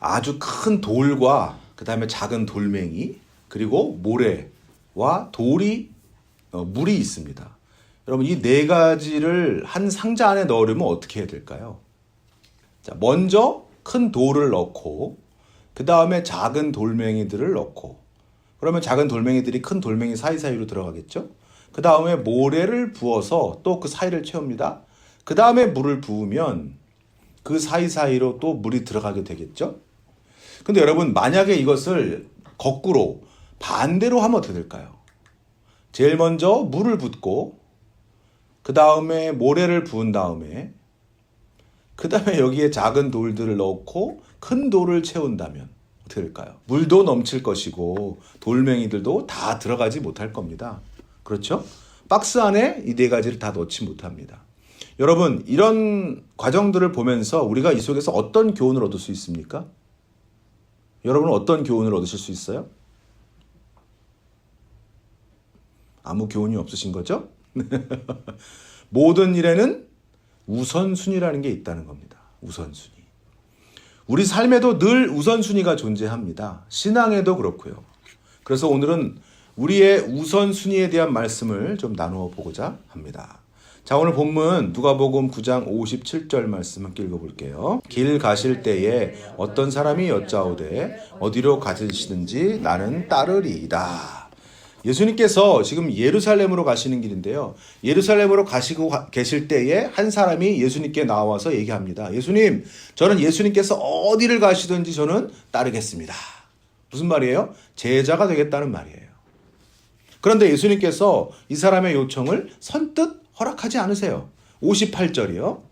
아주 큰 돌과 그 다음에 작은 돌멩이 그리고 모래와 돌이 물이 있습니다. 여러분 이 네 가지를 한 상자 안에 넣으려면 어떻게 해야 될까요? 자, 먼저 큰 돌을 넣고 그 다음에 작은 돌멩이들을 넣고 그러면 작은 돌멩이들이 큰 돌멩이 사이사이로 들어가겠죠? 그 다음에 모래를 부어서 또 그 사이를 채웁니다. 그 다음에 물을 부으면 그 사이사이로 또 물이 들어가게 되겠죠? 근데 여러분 만약에 이것을 거꾸로 반대로 하면 어떻게 될까요? 제일 먼저 물을 붓고 그 다음에 모래를 부은 다음에 그 다음에 여기에 작은 돌들을 넣고 큰 돌을 채운다면 어떻게 될까요? 물도 넘칠 것이고 돌멩이들도 다 들어가지 못할 겁니다. 그렇죠? 박스 안에 이 네 가지를 다 넣지 못합니다. 여러분 이런 과정들을 보면서 우리가 이 속에서 어떤 교훈을 얻을 수 있습니까? 여러분은 어떤 교훈을 얻으실 수 있어요? 아무 교훈이 없으신 거죠? 모든 일에는 우선순위라는 게 있다는 겁니다. 우선순위. 우리 삶에도 늘 우선순위가 존재합니다. 신앙에도 그렇고요. 그래서 오늘은 우리의 우선순위에 대한 말씀을 좀 나누어 보고자 합니다. 자, 오늘 본문 누가복음 9장 57절 말씀 함께 읽어볼게요. 길 가실 때에 어떤 사람이 여짜오되 어디로 가시든지 나는 따르리이다. 예수님께서 지금 예루살렘으로 가시는 길인데요. 예루살렘으로 가시고 계실 때에 한 사람이 예수님께 나와서 얘기합니다. 예수님, 저는 예수님께서 어디를 가시든지 저는 따르겠습니다. 무슨 말이에요? 제자가 되겠다는 말이에요. 그런데 예수님께서 이 사람의 요청을 선뜻 허락하지 않으세요. 58절이요.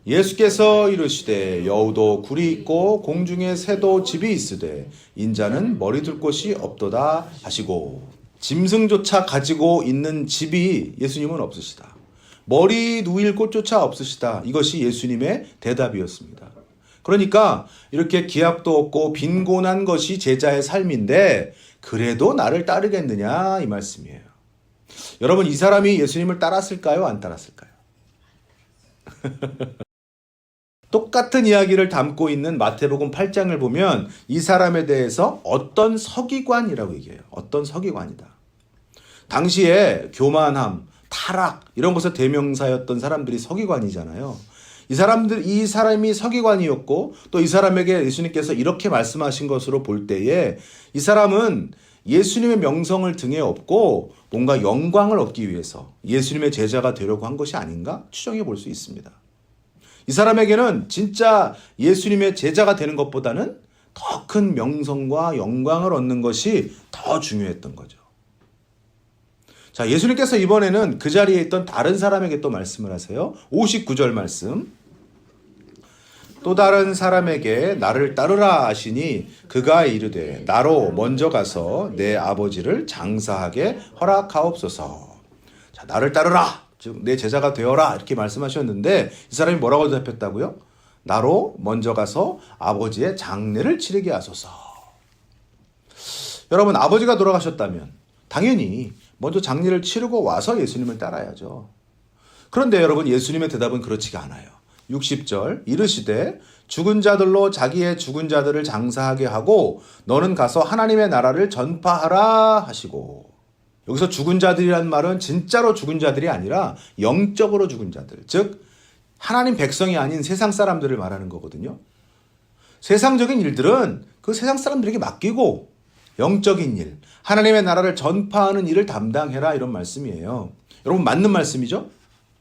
예수께서 이르시되 여우도 굴이 있고 공중에 새도 집이 있으되 인자는 머리 둘 곳이 없도다 하시고 짐승조차 가지고 있는 집이 예수님은 없으시다. 머리 누일 곳조차 없으시다. 이것이 예수님의 대답이었습니다. 그러니까 이렇게 기약도 없고 빈곤한 것이 제자의 삶인데 그래도 나를 따르겠느냐 이 말씀이에요. 여러분 이 사람이 예수님을 따랐을까요? 안 따랐을까요? 똑같은 이야기를 담고 있는 마태복음 8장을 보면 이 사람에 대해서 어떤 서기관이라고 얘기해요. 어떤 서기관이다. 당시에 교만함, 타락 이런 것의 대명사였던 사람들이 서기관이잖아요. 이 사람이 서기관이었고 또 이 사람에게 예수님께서 이렇게 말씀하신 것으로 볼 때에 이 사람은 예수님의 명성을 등에 업고 뭔가 영광을 얻기 위해서 예수님의 제자가 되려고 한 것이 아닌가 추정해 볼 수 있습니다. 이 사람에게는 진짜 예수님의 제자가 되는 것보다는 더 큰 명성과 영광을 얻는 것이 더 중요했던 거죠. 자, 예수님께서 이번에는 그 자리에 있던 다른 사람에게 또 말씀을 하세요. 59절 말씀. 또 다른 사람에게 나를 따르라 하시니 그가 이르되 나로 먼저 가서 내 아버지를 장사하게 허락하옵소서. 자, 나를 따르라. 즉 내 제자가 되어라 이렇게 말씀하셨는데 이 사람이 뭐라고 대답했다고요? 나로 먼저 가서 아버지의 장례를 치르게 하소서. 여러분 아버지가 돌아가셨다면 당연히 먼저 장례를 치르고 와서 예수님을 따라야죠. 그런데 여러분 예수님의 대답은 그렇지가 않아요. 60절 이르시되 죽은 자들로 자기의 죽은 자들을 장사하게 하고 너는 가서 하나님의 나라를 전파하라 하시고 여기서 죽은 자들이란 말은 진짜로 죽은 자들이 아니라 영적으로 죽은 자들, 즉 하나님 백성이 아닌 세상 사람들을 말하는 거거든요. 세상적인 일들은 그 세상 사람들에게 맡기고 영적인 일, 하나님의 나라를 전파하는 일을 담당해라 이런 말씀이에요. 여러분 맞는 말씀이죠?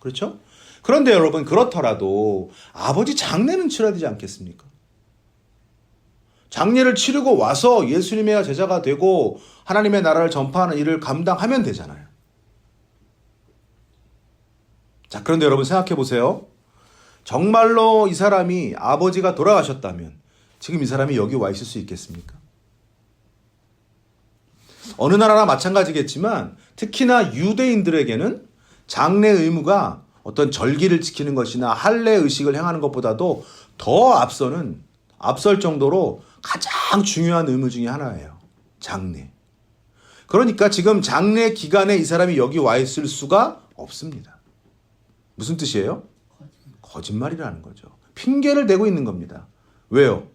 그렇죠? 그런데 여러분 그렇더라도 아버지 장례는 치러야 되지 않겠습니까? 장례를 치르고 와서 예수님의 제자가 되고 하나님의 나라를 전파하는 일을 감당하면 되잖아요. 자, 그런데 여러분 생각해 보세요. 정말로 이 사람이 아버지가 돌아가셨다면 지금 이 사람이 여기 와 있을 수 있겠습니까? 어느 나라나 마찬가지겠지만 특히나 유대인들에게는 장례 의무가 어떤 절기를 지키는 것이나 할례 의식을 행하는 것보다도 더 앞설 정도로 가장 중요한 의무 중에 하나예요. 장례. 그러니까 지금 장례 기간에 이 사람이 여기 와 있을 수가 없습니다. 무슨 뜻이에요? 거짓말이라는 거죠. 핑계를 대고 있는 겁니다. 왜요?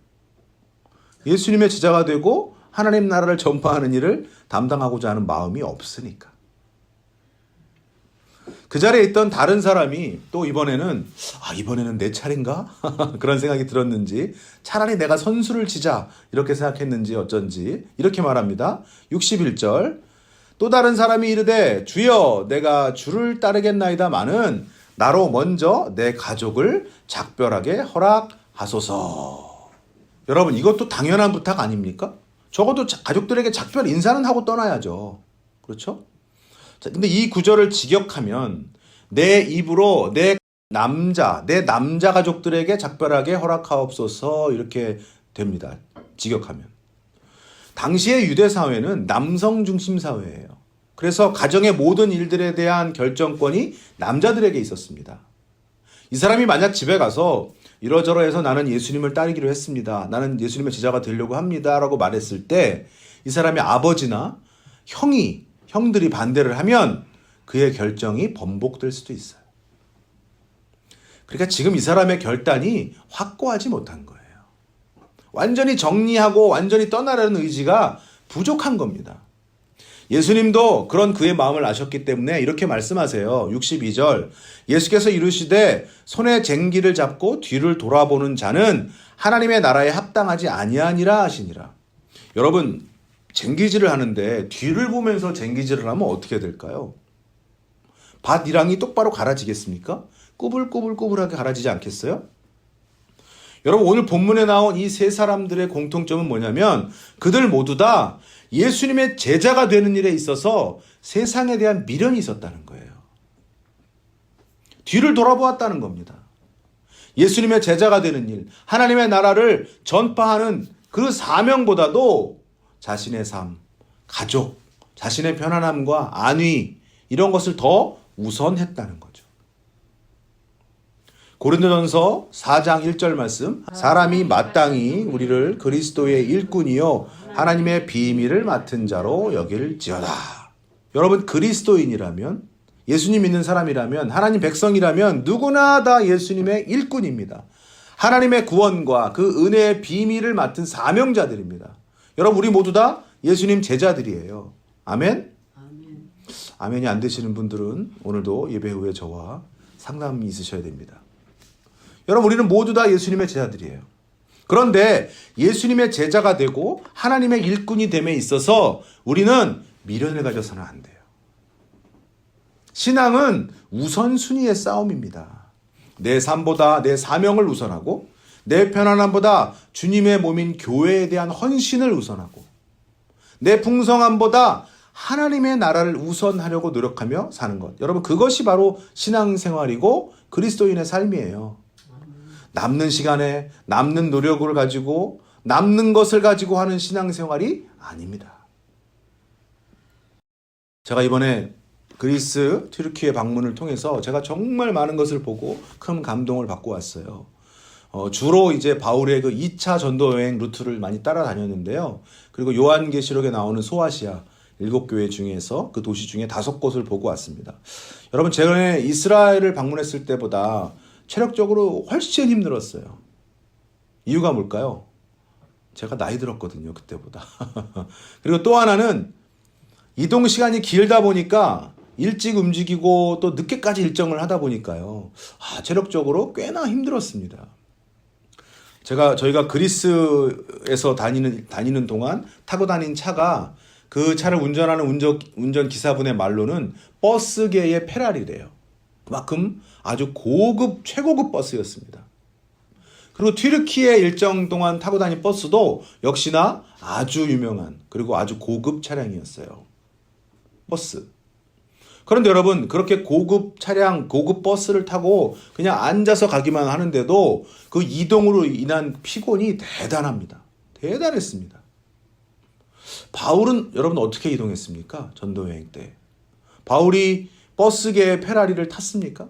예수님의 제자가 되고 하나님 나라를 전파하는 일을 담당하고자 하는 마음이 없으니까. 그 자리에 있던 다른 사람이 또 이번에는 내 차례인가? 그런 생각이 들었는지 차라리 내가 선수를 치자 이렇게 생각했는지 어쩐지 이렇게 말합니다. 61절 또 다른 사람이 이르되 주여 내가 주를 따르겠나이다마는 나로 먼저 내 가족을 작별하게 허락하소서. 여러분 이것도 당연한 부탁 아닙니까? 적어도 가족들에게 작별 인사는 하고 떠나야죠. 그렇죠? 자, 근데 이 구절을 직역하면 내 입으로 내 남자 가족들에게 작별하게 허락하옵소서 이렇게 됩니다. 직역하면. 당시의 유대 사회는 남성 중심 사회예요. 그래서 가정의 모든 일들에 대한 결정권이 남자들에게 있었습니다. 이 사람이 만약 집에 가서 이러저러해서 나는 예수님을 따르기로 했습니다. 나는 예수님의 제자가 되려고 합니다. 라고 말했을 때 이 사람의 아버지나 형들이 반대를 하면 그의 결정이 번복될 수도 있어요. 그러니까 지금 이 사람의 결단이 확고하지 못한 거예요. 완전히 정리하고 완전히 떠나려는 의지가 부족한 겁니다. 예수님도 그런 그의 마음을 아셨기 때문에 이렇게 말씀하세요. 62절 예수께서 이르시되 손에 쟁기를 잡고 뒤를 돌아보는 자는 하나님의 나라에 합당하지 아니하니라 하시니라. 여러분 쟁기질을 하는데 뒤를 보면서 쟁기질을 하면 어떻게 될까요? 밭 이랑이 똑바로 갈아지겠습니까? 꾸불꾸불꾸불하게 갈아지지 않겠어요? 여러분 오늘 본문에 나온 이 세 사람들의 공통점은 뭐냐면 그들 모두 다 예수님의 제자가 되는 일에 있어서 세상에 대한 미련이 있었다는 거예요. 뒤를 돌아보았다는 겁니다. 예수님의 제자가 되는 일, 하나님의 나라를 전파하는 그 사명보다도 자신의 삶, 가족, 자신의 편안함과 안위 이런 것을 더 우선했다는 거죠. 고린도전서 4장 1절 말씀 사람이 마땅히 우리를 그리스도의 일꾼이요 하나님의 비밀을 맡은 자로 여길지어다. 여러분 그리스도인이라면 예수님 믿는 사람이라면 하나님 백성이라면 누구나 다 예수님의 일꾼입니다. 하나님의 구원과 그 은혜의 비밀을 맡은 사명자들입니다. 여러분 우리 모두 다 예수님 제자들이에요. 아멘? 아멘이 안 되시는 분들은 오늘도 예배 후에 저와 상담이 있으셔야 됩니다. 여러분 우리는 모두 다 예수님의 제자들이에요. 그런데 예수님의 제자가 되고 하나님의 일꾼이 됨에 있어서 우리는 미련을 가져서는 안 돼요. 신앙은 우선순위의 싸움입니다. 내 삶보다 내 사명을 우선하고 내 편안함보다 주님의 몸인 교회에 대한 헌신을 우선하고 내 풍성함보다 하나님의 나라를 우선하려고 노력하며 사는 것. 여러분 그것이 바로 신앙생활이고 그리스도인의 삶이에요. 남는 시간에 남는 노력을 가지고 남는 것을 가지고 하는 신앙생활이 아닙니다. 제가 이번에 그리스, 튀르키예 방문을 통해서 제가 정말 많은 것을 보고 큰 감동을 받고 왔어요. 주로 이제 바울의 그 2차 전도 여행 루트를 많이 따라다녔는데요. 그리고 요한계시록에 나오는 소아시아 7교회 중에서 그 도시 중에 5곳을 보고 왔습니다. 여러분 제가 이스라엘을 방문했을 때보다 체력적으로 훨씬 힘들었어요. 이유가 뭘까요? 제가 나이 들었거든요, 그때보다. 그리고 또 하나는 이동 시간이 길다 보니까 일찍 움직이고 또 늦게까지 일정을 하다 보니까요. 체력적으로 꽤나 힘들었습니다. 저희가 그리스에서 다니는 동안 타고 다닌 차가 그 차를 운전하는 운전 기사분의 말로는 버스계의 페라리래요. 그만큼 아주 고급, 최고급 버스였습니다. 그리고 튀르키예 일정 동안 타고 다닌 버스도 역시나 아주 유명한 그리고 아주 고급 차량이었어요. 버스. 그런데 여러분 그렇게 고급 차량, 고급 버스를 타고 그냥 앉아서 가기만 하는데도 그 이동으로 인한 피곤이 대단합니다. 대단했습니다. 바울은 여러분 어떻게 이동했습니까? 전도여행 때. 바울이 버스계의 페라리를 탔습니까?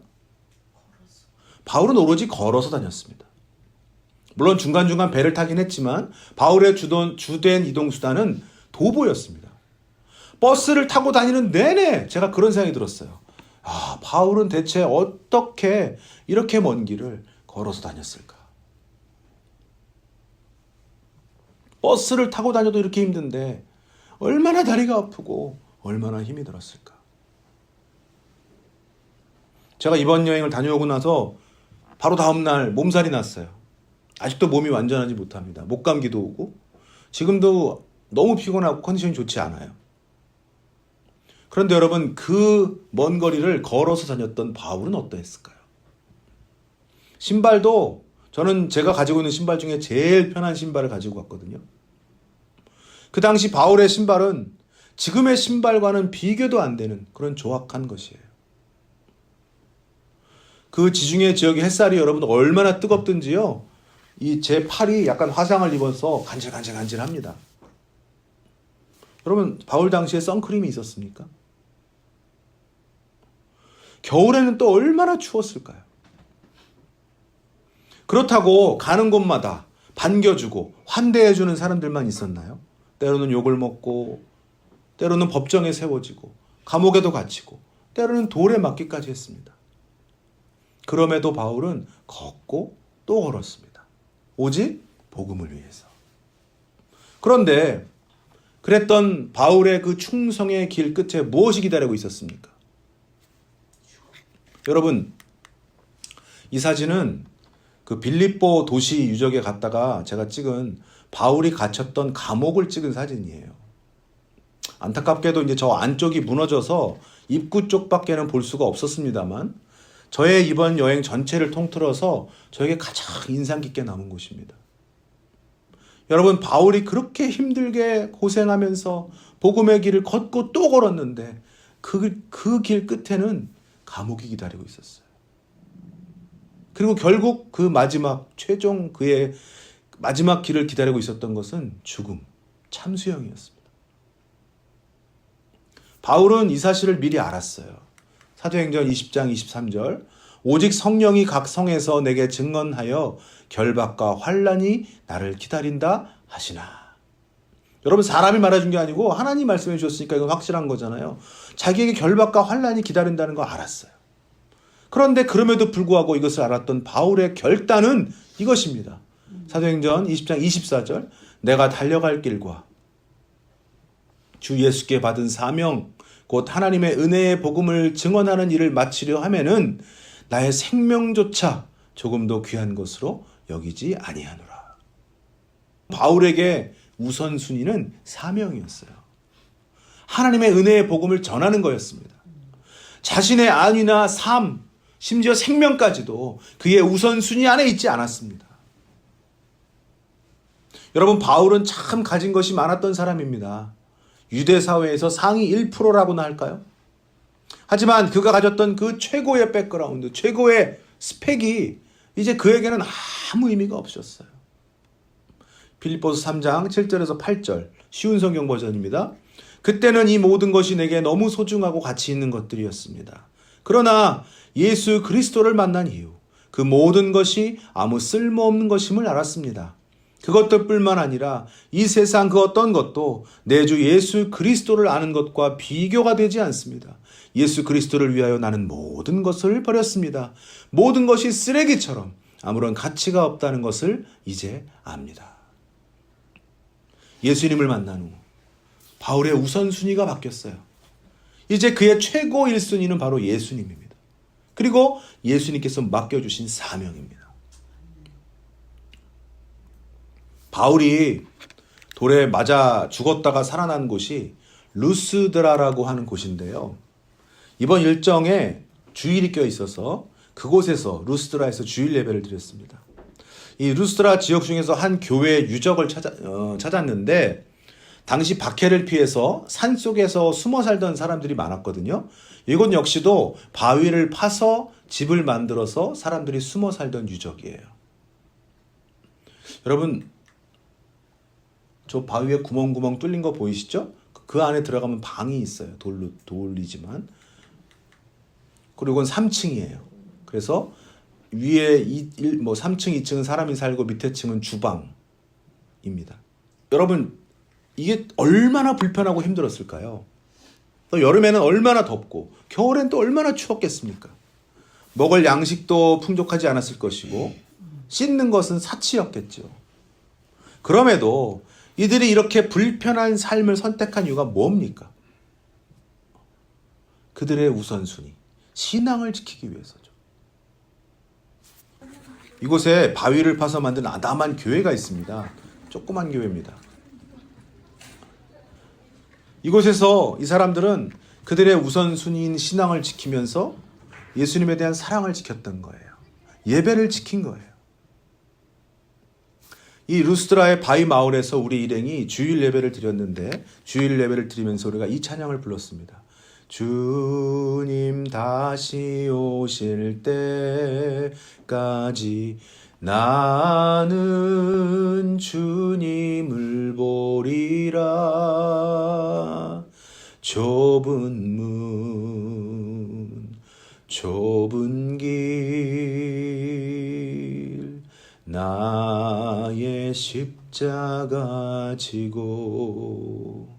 바울은 오로지 걸어서 다녔습니다. 물론 중간중간 배를 타긴 했지만 바울의 주된 이동수단은 도보였습니다. 버스를 타고 다니는 내내 제가 그런 생각이 들었어요. 바울은 대체 어떻게 이렇게 먼 길을 걸어서 다녔을까? 버스를 타고 다녀도 이렇게 힘든데 얼마나 다리가 아프고 얼마나 힘이 들었을까. 제가 이번 여행을 다녀오고 나서 바로 다음날 몸살이 났어요. 아직도 몸이 완전하지 못합니다. 목감기도 오고 지금도 너무 피곤하고 컨디션이 좋지 않아요. 그런데 여러분, 그 먼 거리를 걸어서 다녔던 바울은 어떠했을까요? 신발도 저는 제가 가지고 있는 신발 중에 제일 편한 신발을 가지고 갔거든요. 그 당시 바울의 신발은 지금의 신발과는 비교도 안 되는 그런 조악한 것이에요. 그 지중해 지역의 햇살이 여러분 얼마나 뜨겁든지요. 이 제 팔이 약간 화상을 입어서 간질간질합니다. 여러분, 바울 당시에 선크림이 있었습니까? 겨울에는 또 얼마나 추웠을까요? 그렇다고 가는 곳마다 반겨주고 환대해주는 사람들만 있었나요? 때로는 욕을 먹고, 때로는 법정에 세워지고, 감옥에도 갇히고, 때로는 돌에 맞기까지 했습니다. 그럼에도 바울은 걷고 또 걸었습니다. 오직 복음을 위해서. 그런데 그랬던 바울의 그 충성의 길 끝에 무엇이 기다리고 있었습니까? 여러분, 이 사진은 그 빌립보 도시 유적에 갔다가 제가 찍은 바울이 갇혔던 감옥을 찍은 사진이에요. 안타깝게도 이제 저 안쪽이 무너져서 입구 쪽밖에는 볼 수가 없었습니다만 저의 이번 여행 전체를 통틀어서 저에게 가장 인상 깊게 남은 곳입니다. 여러분, 바울이 그렇게 힘들게 고생하면서 복음의 길을 걷고 또 걸었는데 그 길 끝에는 감옥이 기다리고 있었어요. 그리고 결국 그 마지막 최종 그의 마지막 길을 기다리고 있었던 것은 죽음, 참수형이었습니다. 바울은 이 사실을 미리 알았어요. 사도행전 20장 23절, 오직 성령이 각 성에서 내게 증언하여 결박과 환난이 나를 기다린다 하시나. 여러분, 사람이 말해준 게 아니고 하나님 말씀해 주셨으니까 이건 확실한 거잖아요. 자기에게 결박과 환난이 기다린다는 거 알았어요. 그런데 그럼에도 불구하고 이것을 알았던 바울의 결단은 이것입니다. 사도행전 20장 24절, 내가 달려갈 길과 주 예수께 받은 사명, 곧 하나님의 은혜의 복음을 증언하는 일을 마치려 하면은 나의 생명조차 조금도 귀한 것으로 여기지 아니하노라. 바울에게 우선순위는 사명이었어요. 하나님의 은혜의 복음을 전하는 거였습니다. 자신의 안위나 삶, 심지어 생명까지도 그의 우선순위 안에 있지 않았습니다. 여러분, 바울은 참 가진 것이 많았던 사람입니다. 유대 사회에서 상위 1%라고나 할까요? 하지만 그가 가졌던 그 최고의 백그라운드, 최고의 스펙이 이제 그에게는 아무 의미가 없었어요. 빌립보서 3장 7절에서 8절, 쉬운 성경 버전입니다. 그때는 이 모든 것이 내게 너무 소중하고 가치 있는 것들이었습니다. 그러나 예수 그리스도를 만난 이후 그 모든 것이 아무 쓸모없는 것임을 알았습니다. 그것들뿐만 아니라 이 세상 그 어떤 것도 내 주 예수 그리스도를 아는 것과 비교가 되지 않습니다. 예수 그리스도를 위하여 나는 모든 것을 버렸습니다. 모든 것이 쓰레기처럼 아무런 가치가 없다는 것을 이제 압니다. 예수님을 만난 후 바울의 우선순위가 바뀌었어요. 이제 그의 최고 1순위는 바로 예수님입니다. 그리고 예수님께서 맡겨주신 사명입니다. 바울이 돌에 맞아 죽었다가 살아난 곳이 루스드라라고 하는 곳인데요. 이번 일정에 주일이 껴 있어서 그곳에서 루스드라에서 주일 예배를 드렸습니다. 이 루스드라 지역 중에서 한 교회 유적을 찾았는데 당시 박해를 피해서 산속에서 숨어 살던 사람들이 많았거든요. 이곳 역시도 바위를 파서 집을 만들어서 사람들이 숨어 살던 유적이에요. 여러분, 저 바위에 구멍구멍 뚫린 거 보이시죠? 그 안에 들어가면 방이 있어요. 돌이지만. 그리고 이건 3층이에요. 그래서 위에 3층, 2층은 사람이 살고 밑에 층은 주방입니다. 여러분, 이게 얼마나 불편하고 힘들었을까요? 또 여름에는 얼마나 덥고 겨울엔 또 얼마나 추웠겠습니까? 먹을 양식도 풍족하지 않았을 것이고 씻는 것은 사치였겠죠. 그럼에도 이들이 이렇게 불편한 삶을 선택한 이유가 뭡니까? 그들의 우선순위, 신앙을 지키기 위해서죠. 이곳에 바위를 파서 만든 아담한 교회가 있습니다. 조그만 교회입니다. 이곳에서 이 사람들은 그들의 우선순위인 신앙을 지키면서 예수님에 대한 사랑을 지켰던 거예요. 예배를 지킨 거예요. 이 루스드라의 바위 마을에서 우리 일행이 주일 예배를 드렸는데, 주일 예배를 드리면서 우리가 이 찬양을 불렀습니다. 주님 다시 오실 때까지 나는 주님을 보리라. 좁은 문, 좁은 길, 나의 십자가 지고.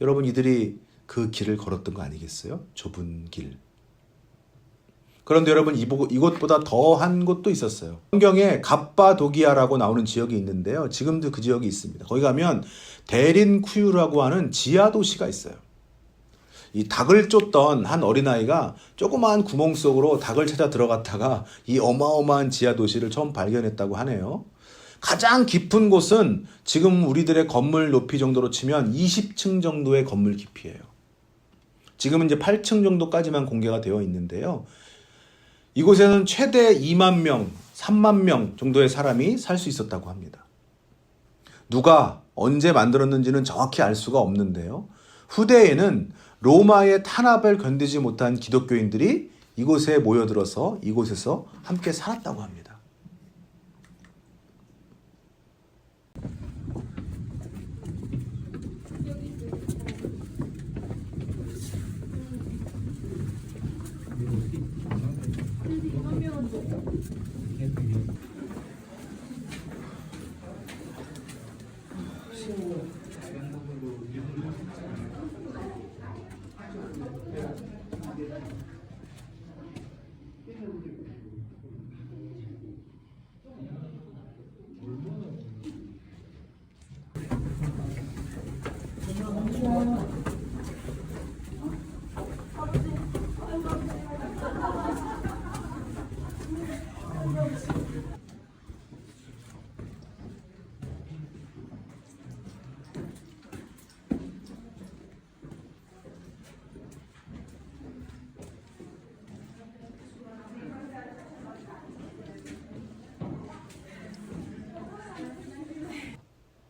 여러분, 이들이 그 길을 걸었던 거 아니겠어요? 좁은 길. 그런데 여러분, 이곳보다 더한 곳도 있었어요. 성경에 갑바도기아라고 나오는 지역이 있는데요. 지금도 그 지역이 있습니다. 거기 가면 데린쿠유라고 하는 지하도시가 있어요. 이 닭을 쫓던 한 어린아이가 조그마한 구멍 속으로 닭을 찾아 들어갔다가 이 어마어마한 지하도시를 처음 발견했다고 하네요. 가장 깊은 곳은 지금 우리들의 건물 높이 정도로 치면 20층 정도의 건물 깊이에요. 지금은 이제 8층 정도까지만 공개가 되어 있는데요. 이곳에는 최대 2만 명, 3만 명 정도의 사람이 살 수 있었다고 합니다. 누가 언제 만들었는지는 정확히 알 수가 없는데요. 후대에는 로마의 탄압을 견디지 못한 기독교인들이 이곳에 모여들어서 이곳에서 함께 살았다고 합니다.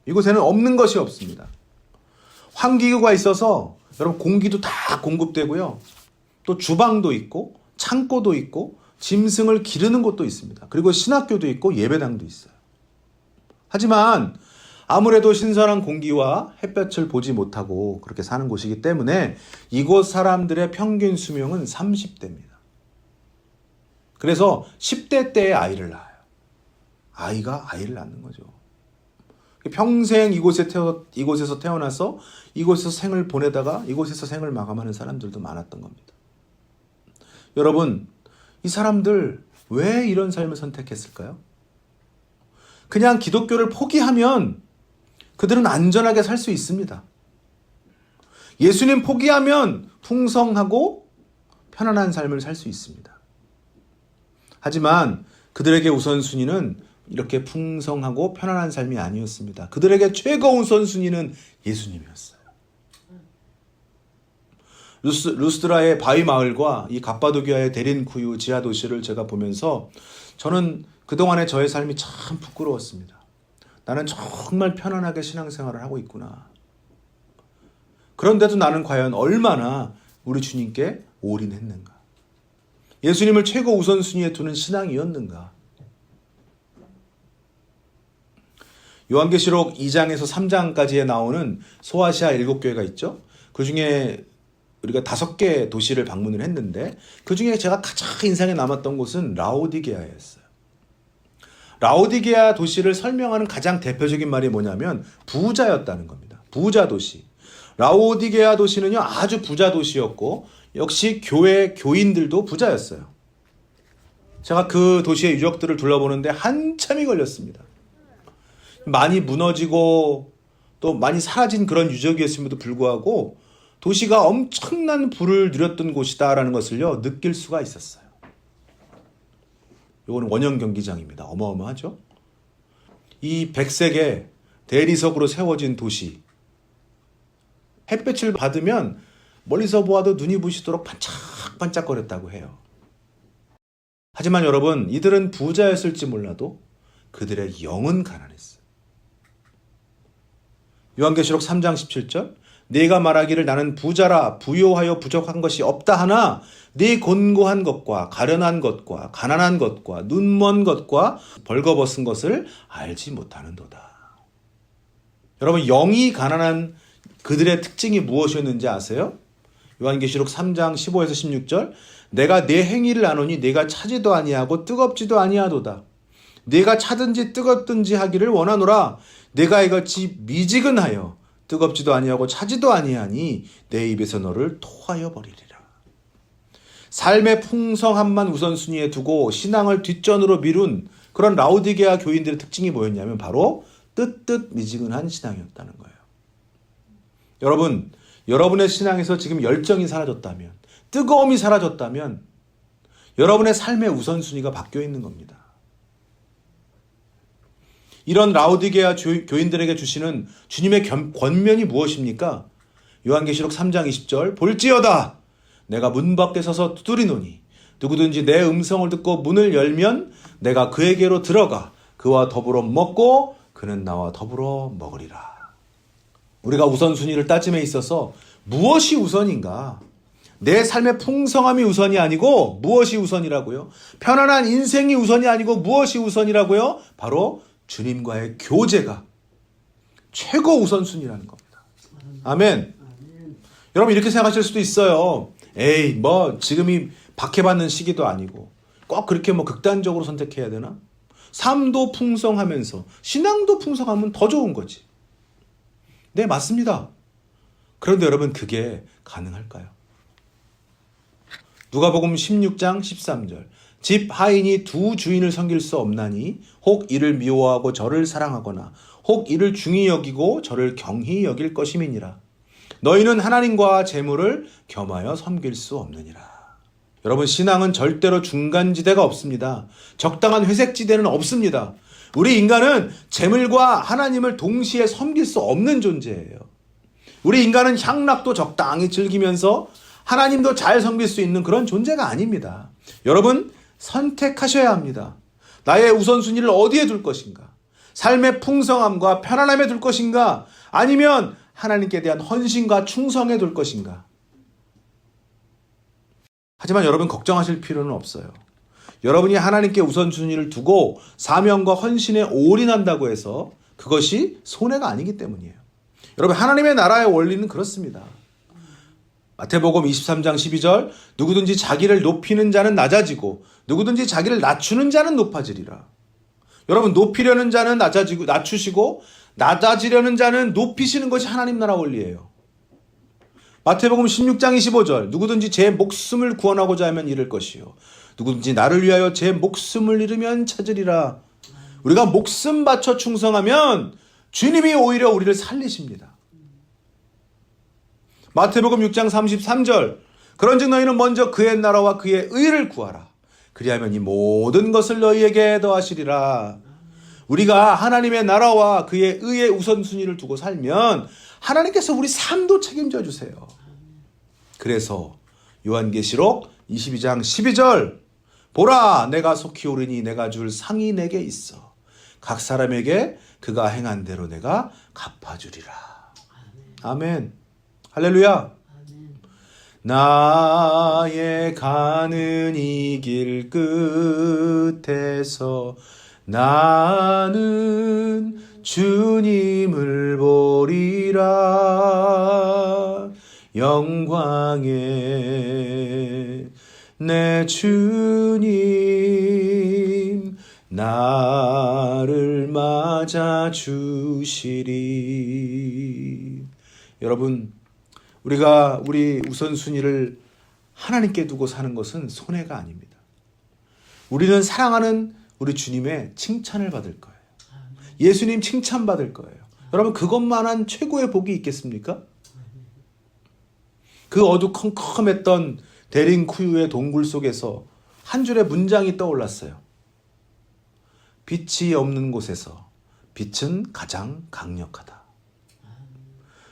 이곳에는 없는 것이 없습니다. 환기구가 있어서 여러분 공기도 다 공급되고요. 또 주방도 있고 창고도 있고 짐승을 기르는 곳도 있습니다. 그리고 신학교도 있고 예배당도 있어요. 하지만 아무래도 신선한 공기와 햇볕을 보지 못하고 그렇게 사는 곳이기 때문에 이곳 사람들의 평균 수명은 30대입니다. 그래서 10대 때에 아이를 낳아요. 아이가 아이를 낳는 거죠. 평생 이곳에서 태어나서 이곳에서 생을 보내다가 이곳에서 생을 마감하는 사람들도 많았던 겁니다. 여러분, 이 사람들 왜 이런 삶을 선택했을까요? 그냥 기독교를 포기하면 그들은 안전하게 살 수 있습니다. 예수님 포기하면 풍성하고 편안한 삶을 살 수 있습니다. 하지만 그들에게 우선순위는 이렇게 풍성하고 편안한 삶이 아니었습니다. 그들에게 최고 우선순위는 예수님이었어요. 루스드라의 바위 마을과 이 갑바도기아의 데린쿠유 지하도시를 제가 보면서 저는 그동안의 저의 삶이 참 부끄러웠습니다. 나는 정말 편안하게 신앙생활을 하고 있구나. 그런데도 나는 과연 얼마나 우리 주님께 올인했는가? 예수님을 최고 우선순위에 두는 신앙이었는가? 요한계시록 2장에서 3장까지에 나오는 소아시아 7교회가 있죠. 그 중에 우리가 5개 도시를 방문을 했는데 그 중에 제가 가장 인상에 남았던 곳은 라오디게아였어요. 라오디게아 도시를 설명하는 가장 대표적인 말이 뭐냐면 부자였다는 겁니다. 부자 도시. 라오디게아 도시는요 아주 부자 도시였고 역시 교인들도 부자였어요. 제가 그 도시의 유적들을 둘러보는데 한참이 걸렸습니다. 많이 무너지고 또 많이 사라진 그런 유적이었음에도 불구하고 도시가 엄청난 부를 누렸던 곳이다라는 것을요 느낄 수가 있었어요. 이거는 원형 경기장입니다. 어마어마하죠. 이 백색의 대리석으로 세워진 도시, 햇볕을 받으면 멀리서 보아도 눈이 부시도록 반짝반짝거렸다고 해요. 하지만 여러분, 이들은 부자였을지 몰라도 그들의 영은 가난했어요. 요한계시록 3장 17절, 네가 말하기를 나는 부자라 부요하여 부족한 것이 없다 하나 네 곤고한 것과 가련한 것과 가난한 것과 눈먼 것과 벌거벗은 것을 알지 못하는도다. 여러분, 영이 가난한 그들의 특징이 무엇이었는지 아세요? 요한계시록 3장 15에서 16절, 내가 내 행위를 아노니 네가 차지도 아니하고 뜨겁지도 아니하도다. 네가 차든지 뜨겁든지 하기를 원하노라. 내가 이같이 미지근하여 뜨겁지도 아니하고 차지도 아니하니 내 입에서 너를 토하여 버리리라. 삶의 풍성함만 우선순위에 두고 신앙을 뒷전으로 미룬 그런 라오디게아 교인들의 특징이 뭐였냐면 바로 뜨뜻미지근한 신앙이었다는 거예요. 여러분, 여러분의 신앙에서 지금 열정이 사라졌다면, 뜨거움이 사라졌다면 여러분의 삶의 우선순위가 바뀌어 있는 겁니다. 이런 라오디게아 교인들에게 주시는 주님의 권면이 무엇입니까? 요한계시록 3장 20절, 볼지어다 내가 문 밖에 서서 두드리노니 누구든지 내 음성을 듣고 문을 열면 내가 그에게로 들어가 그와 더불어 먹고 그는 나와 더불어 먹으리라. 우리가 우선순위를 따짐에 있어서 무엇이 우선인가? 내 삶의 풍성함이 우선이 아니고 무엇이 우선이라고요? 편안한 인생이 우선이 아니고 무엇이 우선이라고요? 바로 주님과의 교제가 최고 우선순위라는 겁니다. 아멘. 여러분, 이렇게 생각하실 수도 있어요. 에이, 뭐 지금이 박해받는 시기도 아니고 꼭 그렇게 뭐 극단적으로 선택해야 되나? 삶도 풍성하면서 신앙도 풍성하면 더 좋은 거지. 네, 맞습니다. 그런데 여러분, 그게 가능할까요? 누가복음 16장 13절, 집 하인이 두 주인을 섬길 수 없나니 혹 이를 미워하고 저를 사랑하거나 혹 이를 중히 여기고 저를 경히 여길 것임이니라. 너희는 하나님과 재물을 겸하여 섬길 수 없느니라. 여러분, 신앙은 절대로 중간지대가 없습니다. 적당한 회색지대는 없습니다. 우리 인간은 재물과 하나님을 동시에 섬길 수 없는 존재예요. 우리 인간은 향락도 적당히 즐기면서 하나님도 잘 섬길 수 있는 그런 존재가 아닙니다. 여러분, 선택하셔야 합니다. 나의 우선순위를 어디에 둘 것인가? 삶의 풍성함과 편안함에 둘 것인가? 아니면 하나님께 대한 헌신과 충성에 둘 것인가? 하지만 여러분, 걱정하실 필요는 없어요. 여러분이 하나님께 우선순위를 두고 사명과 헌신에 올인한다고 해서 그것이 손해가 아니기 때문이에요. 여러분, 하나님의 나라의 원리는 그렇습니다. 마태복음 23장 12절, 누구든지 자기를 높이는 자는 낮아지고 누구든지 자기를 낮추는 자는 높아지리라. 여러분, 높이려는 자는 낮추시고 낮아지려는 자는 높이시는 것이 하나님 나라 원리예요. 마태복음 16장 25절, 누구든지 제 목숨을 구원하고자 하면 잃을 것이요 누구든지 나를 위하여 제 목숨을 잃으면 찾으리라. 우리가 목숨 바쳐 충성하면 주님이 오히려 우리를 살리십니다. 마태복음 6장 33절, 그런즉 너희는 먼저 그의 나라와 그의 의를 구하라. 그리하면 이 모든 것을 너희에게 더하시리라. 우리가 하나님의 나라와 그의 의의 우선순위를 두고 살면 하나님께서 우리 삶도 책임져 주세요. 그래서 요한계시록 22장 12절, 보라 내가 속히 오르니 내가 줄 상이 내게 있어 각 사람에게 그가 행한 대로 내가 갚아주리라. 아멘. 할렐루야. 나의 가는 이 길 끝에서 나는 주님을 보리라. 영광에 내 주님 나를 맞아 주시리. 여러분, 우리가 우리 우선순위를 하나님께 두고 사는 것은 손해가 아닙니다. 우리는 사랑하는 우리 주님의 칭찬을 받을 거예요. 예수님 칭찬받을 거예요. 여러분 그것만한 최고의 복이 있겠습니까? 그 어두컴컴했던 데링쿠유의 동굴 속에서 한 줄의 문장이 떠올랐어요. 빛이 없는 곳에서 빛은 가장 강력하다.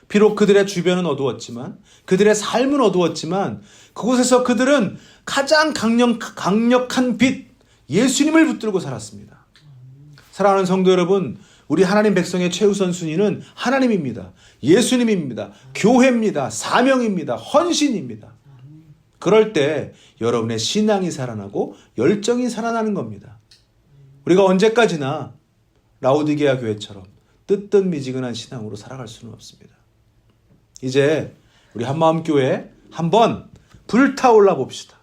비록 그들의 주변은 어두웠지만, 그들의 삶은 어두웠지만, 그곳에서 그들은 가장 강력한 빛, 예수님을 붙들고 살았습니다. 사랑하는 성도 여러분, 우리 하나님 백성의 최우선 순위는 하나님입니다. 예수님입니다. 교회입니다. 사명입니다. 헌신입니다. 그럴 때 여러분의 신앙이 살아나고 열정이 살아나는 겁니다. 우리가 언제까지나 라오디게아 교회처럼 뜨뜻미지근한 신앙으로 살아갈 수는 없습니다. 이제 우리 한마음교회 한번 불타올라 봅시다.